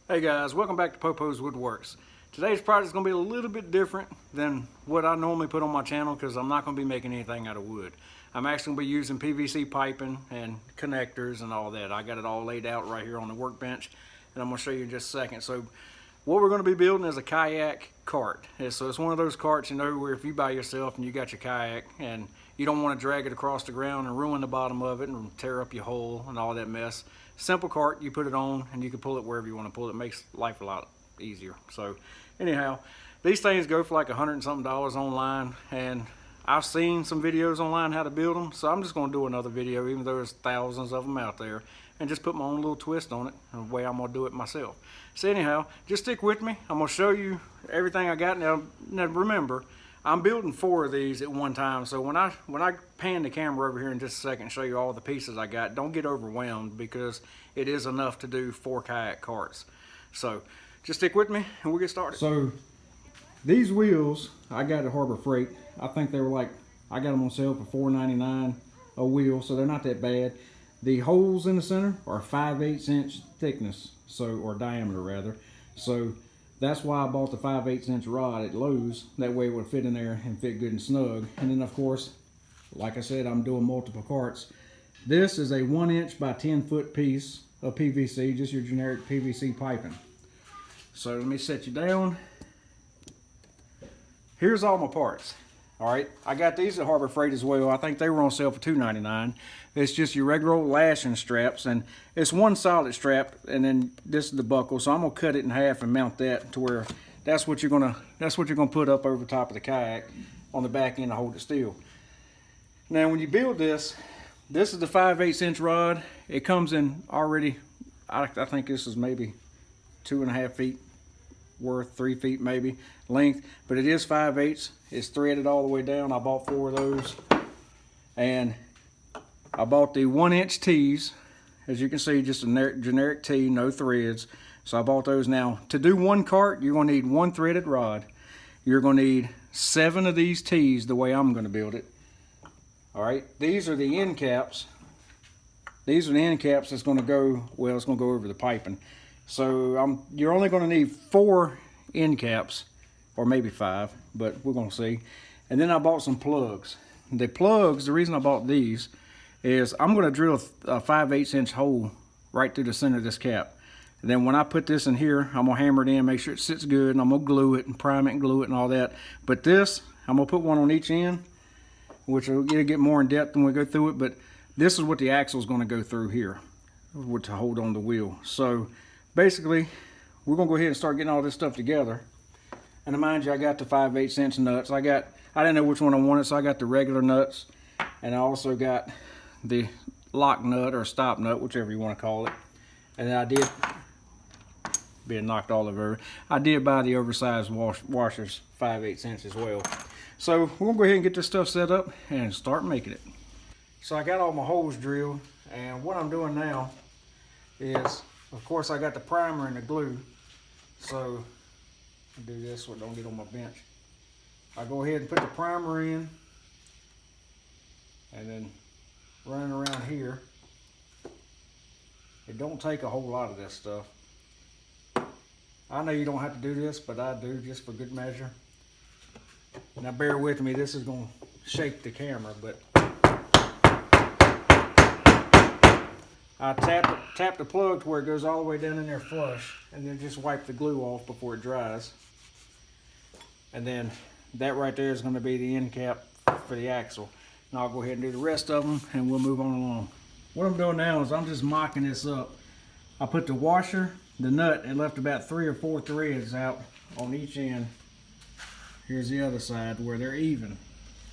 Hey guys, welcome back to Popo's Woodworks. Today's project is going to be a little bit different than what I normally put on my channel because I'm not going to be making anything out of wood. I'm actually going to be using PVC piping and connectors and all that. I got it all laid out right here on the workbench and I'm going to show you in just a second. So what we're going to be building is a kayak cart. So it's one of those carts, you know, where if you by yourself and you got your kayak and you don't want to drag it across the ground and ruin the bottom of it and tear up your hull and all that mess. Simple cart, you put it on and you can pull it wherever you want to pull it. It makes life a lot easier. So anyhow, these things go for like $100 and something online, and I've seen some videos online how to build them, so I'm just going to do another video even though there's thousands of them out there, and just put my own little twist on it, the way I'm going to do it myself. So anyhow, just stick with me. I'm going to show you everything I got. Now remember, I'm building 4 of these at one time, so when I pan the camera over here in just a second and show you all the pieces I got, don't get overwhelmed because it is enough to do 4 kayak carts. So just stick with me and we'll get started. So these wheels I got at Harbor Freight. I think they were like, I got them on sale for $4.99 a wheel, so they're not that bad. The holes in the center are 5/8 inch thickness, so, or diameter rather. So that's why I bought the 5/8 inch rod at Lowe's. That way it would fit in there and fit good and snug. And then of course, like I said, I'm doing multiple carts. This is a 1 inch by 10 foot piece of PVC, just your generic PVC piping. So let me set you down. Here's all my parts. All right, I got these at Harbor Freight as well. I think they were on sale for $2.99. It's just your regular old lashing straps, and it's one solid strap, and then this is the buckle. So I'm gonna cut it in half and mount that to where that's what you're gonna put up over top of the kayak on the back end to hold it still. Now when you build this is the 5/8 inch rod. It comes in already, I think this is maybe 2.5 feet worth, 3 feet maybe length, but it is 5/8. It's threaded all the way down. I bought 4 of those, and I bought the 1 inch tees. As you can see, just a generic tee, no threads. So I bought those. Now to do one cart, you're going to need 1 threaded rod. You're going to need 7 of these tees the way I'm going to build it. All right, these are the end caps. These are the end caps that's going to go, well, it's going to go over the piping. So you're only going to need 4 end caps, or maybe 5, but we're going to see. And then I bought some plugs. The plugs, the reason I bought these is I'm going to drill a 5/8 inch hole right through the center of this cap. And then when I put this in here, I'm going to hammer it in, make sure it sits good, and I'm going to glue it and prime it and glue it and all that. But this, I'm going to put one on each end, which will get more in depth when we go through it, but this is what the axle is going to go through here to hold on the wheel. So basically, we're going to go ahead and start getting all this stuff together. And to mind you, I got the 5/8 inch nuts. I didn't know which one I wanted, so I got the regular nuts, and I also got the lock nut or stop nut, whichever you want to call it. And then I did, being knocked all over, I did buy the oversized washers, 5/8 inch as well. So we're gonna go ahead and get this stuff set up and start making it. So I got all my holes drilled, and what I'm doing now is, of course, I got the primer and the glue. So I'll do this so it don't get on my bench. I go ahead and put the primer in, and then running around here. It don't take a whole lot of this stuff. I know you don't have to do this, but I do just for good measure. Now bear with me, this is going to shake the camera, but I tap the plug to where it goes all the way down in there flush, and then just wipe the glue off before it dries. And then that right there is going to be the end cap for the axle. And I'll go ahead and do the rest of them and we'll move on along. What I'm doing now is I'm just mocking this up. I put the washer, the nut, and left about 3 or 4 threads out on each end. Here's the other side where they're even.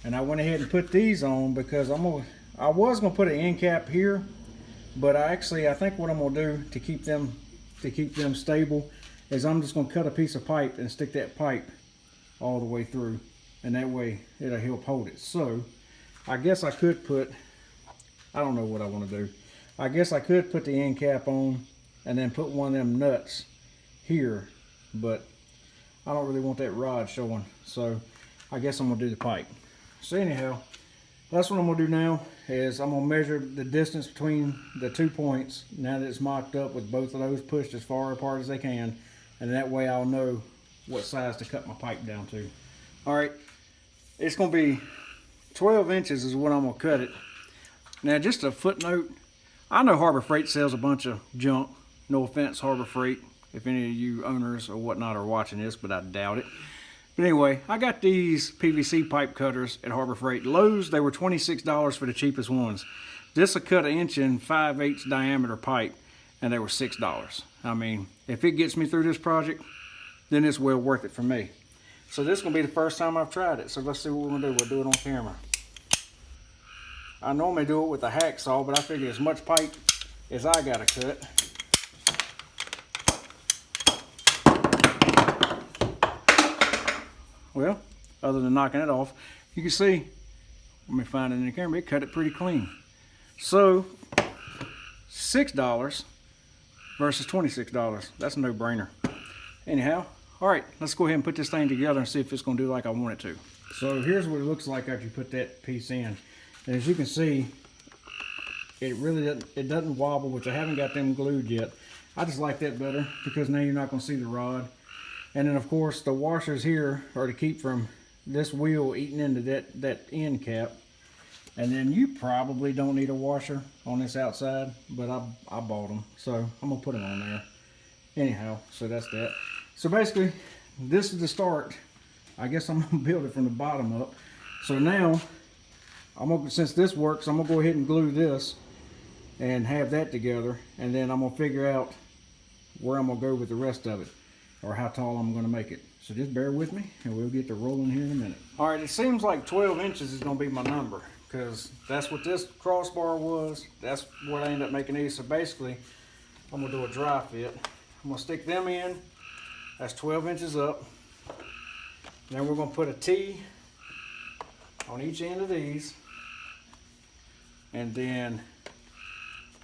And I went ahead and put these on because I was gonna put an end cap here, but I think what I'm gonna do to keep them stable is I'm just gonna cut a piece of pipe and stick that pipe all the way through, and that way it'll help hold it. So I guess I could put, I don't know what I want to do. I guess I could put the end cap on and then put one of them nuts here, but I don't really want that rod showing, so I guess I'm gonna do the pipe. So anyhow, That's what I'm gonna do now, is I'm gonna measure the distance between the 2 points now that it's mocked up with both of those pushed as far apart as they can, and that way I'll know what size to cut my pipe down to. All right, it's gonna be 12 inches is what I'm gonna cut it. Now, just a footnote, I know Harbor Freight sells a bunch of junk. No offense, Harbor Freight, if any of you owners or whatnot are watching this, but I doubt it. But anyway, I got these PVC pipe cutters at Harbor Freight. Lowe's, they were $26 for the cheapest ones. This will cut an 1 5/8 diameter pipe, and they were $6. I mean, if it gets me through this project, then it's well worth it for me. So this is gonna be the first time I've tried it. So let's see what we're gonna do. We'll do it on camera. I normally do it with a hacksaw, but I figure as much pipe as I gotta cut. Well, other than knocking it off, you can see, let me find it in the camera, it cut it pretty clean. So, $6 versus $26. That's a no-brainer. Anyhow, all right, let's go ahead and put this thing together and see if it's gonna do like I want it to. So here's what it looks like after you put that piece in. And as you can see, it doesn't wobble, which I haven't got them glued yet. I just like that better because now you're not gonna see the rod. And then of course the washers here are to keep from this wheel eating into that end cap. And then you probably don't need a washer on this outside, but I bought them, so I'm gonna put them on there. Anyhow, so that's that. So basically, this is the start. I guess I'm gonna build it from the bottom up. So now, since this works, I'm gonna go ahead and glue this and have that together, and then I'm gonna figure out where I'm gonna go with the rest of it, or how tall I'm gonna make it. So just bear with me, and we'll get to rolling here in a minute. All right, it seems like 12 inches is gonna be my number, because that's what this crossbar was. That's what I ended up making these. So basically, I'm gonna do a dry fit. I'm gonna stick them in. That's 12 inches up. Then we're gonna put a T on each end of these. And then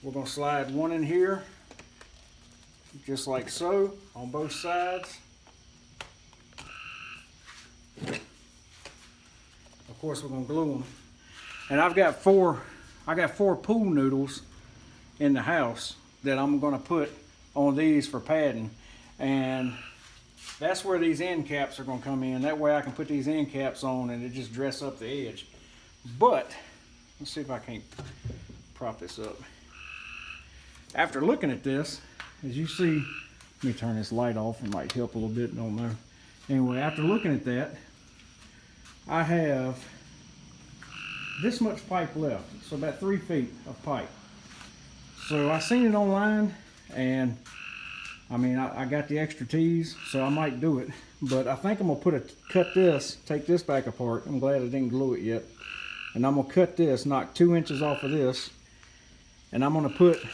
we're gonna slide one in here, just like so, on both sides. Of course, we're gonna glue them. And I got four pool noodles in the house that I'm gonna put on these for padding. And that's where these end caps are gonna come in. That way I can put these end caps on and it just dress up the edge. But let's see if I can't prop this up. After looking at this, as you see, let me turn this light off. It might help a little bit, don't know. Anyway, after looking at that, I have this much pipe left. So about 3 feet of pipe. So I seen it online, and I mean, I got the extra T's, so I might do it. But I think I'm gonna take this back apart. I'm glad I didn't glue it yet. And I'm gonna cut this, knock 2 inches off of this, and I'm gonna put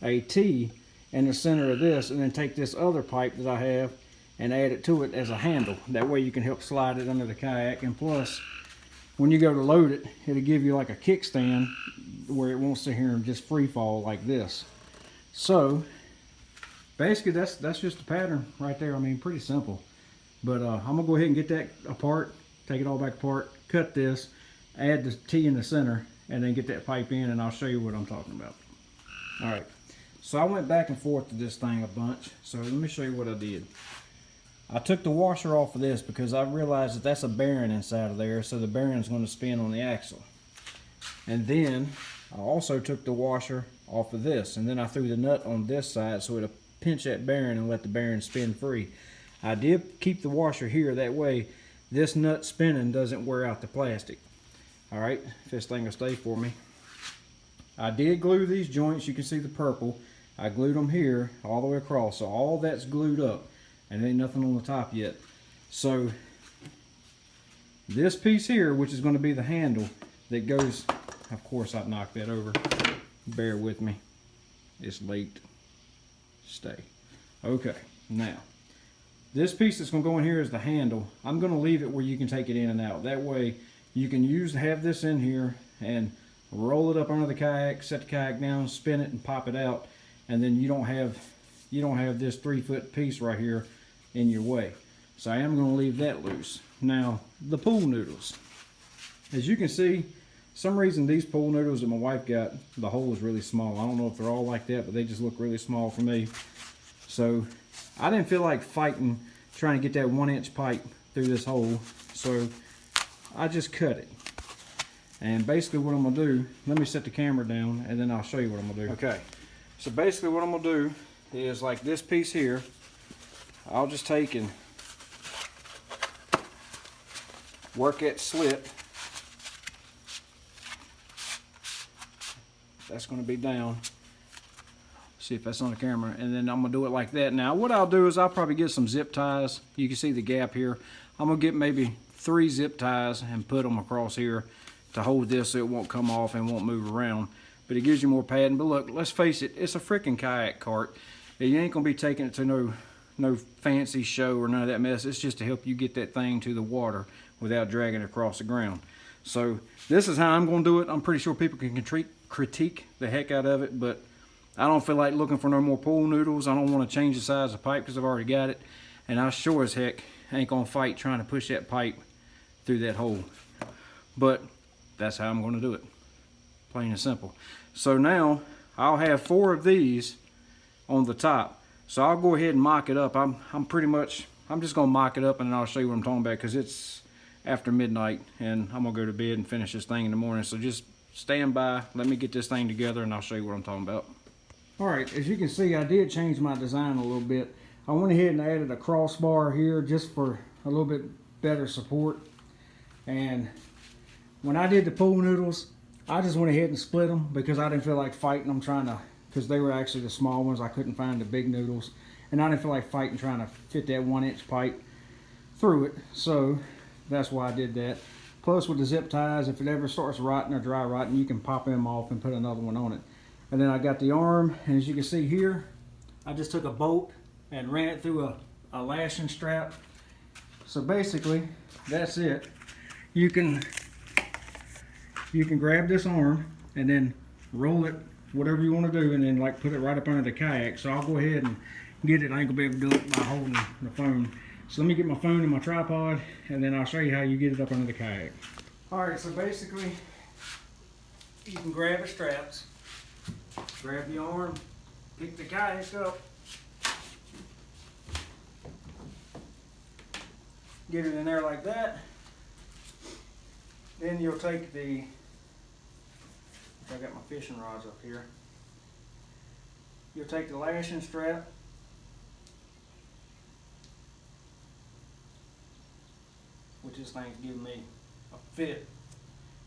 a T in the center of this, and then take this other pipe that I have and add it to it as a handle. That way you can help slide it under the kayak, and plus, when you go to load it, it'll give you like a kickstand where it won't sit here and just free fall like this. So basically that's just the pattern right there. I mean, pretty simple. But I'm gonna go ahead and get that apart, take it all back apart, cut this, add the T in the center, and then get that pipe in, and I'll show you what I'm talking about. All right, so I went back and forth to this thing a bunch. So let me show you what I did. I took the washer off of this because I realized that that's a bearing inside of there, so the bearing's going to spin on the axle. And then I also took the washer off of this, and then I threw the nut on this side so it'll pinch that bearing and let the bearing spin free. I did keep the washer here, that way this nut spinning doesn't wear out the plastic. All right, if this thing will stay for me. I did glue these joints. You can see the purple. I glued them here all the way across, so all that's glued up, and ain't nothing on the top yet. So this piece here, which is going to be the handle that goes, of course I knocked that over, bear with me, it's late, stay. Okay, now this piece that's going to go in here is the handle. I'm going to leave it where you can take it in and out. That way you can have this in here and roll it up under the kayak, set the kayak down, spin it, and pop it out, and then you don't have this 3-foot piece right here in your way. So I am going to leave that loose. Now the pool noodles, as you can see, some reason these pool noodles that my wife got, the hole is really small. I don't know if they're all like that, but they just look really small for me. So I didn't feel like fighting trying to get that 1-inch pipe through this hole, so I just cut it. And basically what I'm gonna do, let me set the camera down and then I'll show you what I'm gonna do. Okay, so basically what I'm gonna do is like this piece here, I'll just take and work that slit. That's gonna be down. See if that's on the camera, and then I'm gonna do it like that. Now what I'll do is I'll probably get some zip ties. You can see the gap here. I'm gonna get maybe 3 zip ties and put them across here to hold this so it won't come off and won't move around, but it gives you more padding. But look, let's face it, it's a freaking kayak cart. You ain't gonna be taking it to no fancy show or none of that mess. It's just to help you get that thing to the water without dragging it across the ground. So this is how I'm gonna do it. I'm pretty sure people can critique the heck out of it, but I don't feel like looking for no more pool noodles. I don't want to change the size of the pipe because I've already got it. And I sure as heck ain't going to fight trying to push that pipe through that hole. But that's how I'm going to do it. Plain and simple. So now I'll have 4 of these on the top. So I'll go ahead and mock it up. I'm just going to mock it up and then I'll show you what I'm talking about because it's after midnight and I'm going to go to bed and finish this thing in the morning. So just stand by. Let me get this thing together and I'll show you what I'm talking about. Alright, as you can see, I did change my design a little bit. I went ahead and added a crossbar here just for a little bit better support. And when I did the pool noodles, I just went ahead and split them because I didn't feel like fighting them because they were actually the small ones. I couldn't find the big noodles. And I didn't feel like fighting trying to fit that 1-inch pipe through it. So that's why I did that. Plus with the zip ties, if it ever starts rotting or dry rotting, you can pop them off and put another one on it. And then I got the arm, and as you can see here, I just took a bolt and ran it through a lashing strap. So basically, that's it. You can grab this arm and then roll it, whatever you want to do, and then like put it right up under the kayak. So I'll go ahead and get it. I ain't gonna be able to do it by holding the phone. So let me get my phone and my tripod, and then I'll show you how you get it up under the kayak. All right, so basically, you can grab the straps. Grab the arm, pick the kayak up, get it in there like that. Then you'll take I got my fishing rods up here. You'll take the lashing strap, which this thing's giving me a fit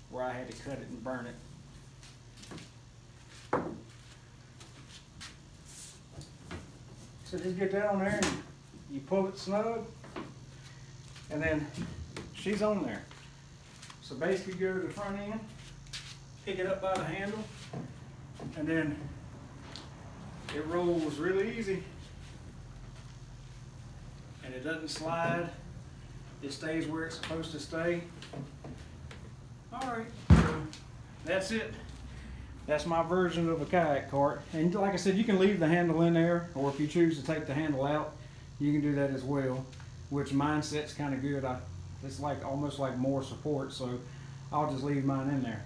where I had to cut it and burn it. So just get that on there and you pull it snug and then she's on there. So basically go to the front end, pick it up by the handle, and then it rolls really easy and it doesn't slide. It stays where it's supposed to stay. Alright, so that's it. That's my version of a kayak cart. And like I said, you can leave the handle in there, or if you choose to take the handle out, you can do that as well, which mine sets kind of good. It's like almost like more support, so I'll just leave mine in there.